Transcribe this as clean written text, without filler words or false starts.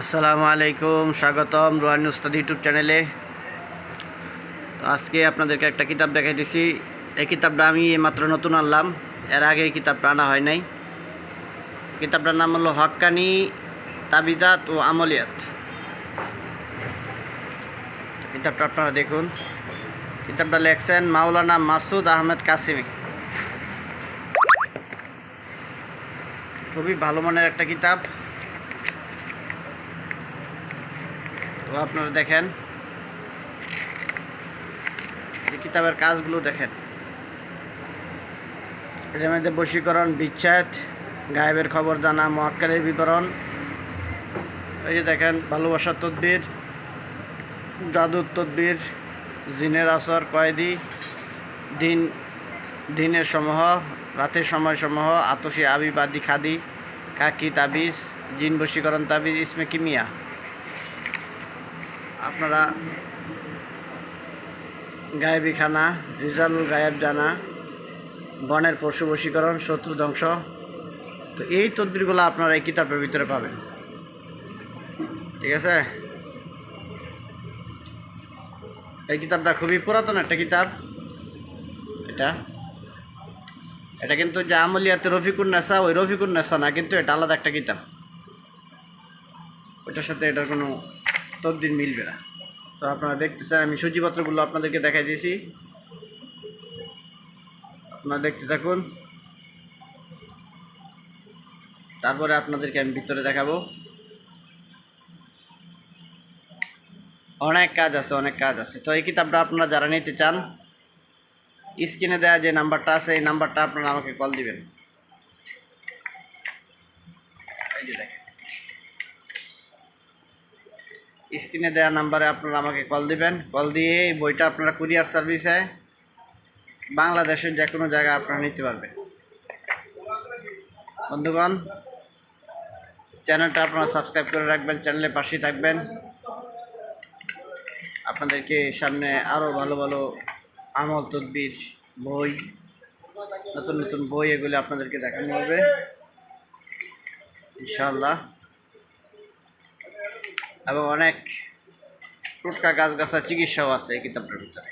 আসসালামু আলাইকুম, স্বাগতম রুহানি উস্তাদ ইউটিউব চ্যানেলে। তো আজকে আপনাদেরকে একটা কিতাব দেখাই দিছি। এই কিতাবটা আমি মাত্র নতুন আনলাম, এর আগে এই কিতাবটা আনা হয় নাই। কিতাবটার নাম হলো হক্কানি তাবিজাত ও আমলিয়াত। কিতাবটা আপনারা দেখুন। কিতাবটা লেখছেন মাওলানা মাসুদ আহমেদ কাসিমি। খুবই ভালো মানের একটা কিতাব। তো আপনারা দেখেন, এই কিতাবের কাজগুলো দেখেন। এর মধ্যে বশীকরণ, বিচ্ছেদ, গায়েবের খবর জানা, মুআক্কালের বিবরণ, এই যে দেখেন ভালোবাসার তদবির, জাদুর তদবির, জিনের আসর, কয়েদি, দিনের সমূহ, রাতের সময় সমূহ, আতসী আবিব আদি খাদি, কাকি তাবিজ, জিন বশীকরণ তাবিজ, ইসমে কিমিয়া। আপনারা গায়েবী খানা, রিজালুল গায়েব জানা, বনের পশু বশীকরণ, শত্রু ধ্বংস। তো এই তদবিরগুলো আপনারা এই কিতাবের ভিতরে পাবেন, ঠিক আছে। এই কিতাবটা খুবই পুরাতন একটা কিতাব। এটা কিন্তু যে আমলিয়াতে রফিকুন নেসা, ওই রফিকুন নেসা না, কিন্তু এটা আলাদা একটা কিতাব। ওইটার সাথে এটার কোনো তদবির মিলবে না। তো আপনারা দেখতেছেন, আমি সূচিপত্রগুলো আপনাদেরকে দেখাই দিয়েছি, আপনারা দেখতে থাকুন। তারপরে আপনাদেরকে আমি ভিতরে দেখাবো। অনেক কাজ আছে। তো এই কিতাবটা আপনারা যারা নিতে চান, স্ক্রিনে দেওয়া যে নাম্বারটা আছে, এই নাম্বারটা আপনারা আমাকে কল দিবেন। এই যে দেখেন, স্ক্রিনে দেওয়া নাম্বারে আপনারা আমাকে কল দিবেন। কল দিয়ে এই বইটা আপনারা কুরিয়ার সার্ভিসে বাংলাদেশের যে কোনো জায়গায় আপনারা নিতে পারবেন। বন্ধুগণ, চ্যানেলটা আপনারা সাবস্ক্রাইব করে রাখবেন, চ্যানেলের পাশেই থাকবেন। আপনাদেরকে সামনে আরও ভালো ভালো আমল তদবির বই, নতুন নতুন বই, এগুলো আপনাদেরকে দেখানো হবে ইনশাআল্লাহ। এবং অনেক টোটকা গাছগাছা চিকিৎসাও আছে এই কিতাবটার ভিতরে।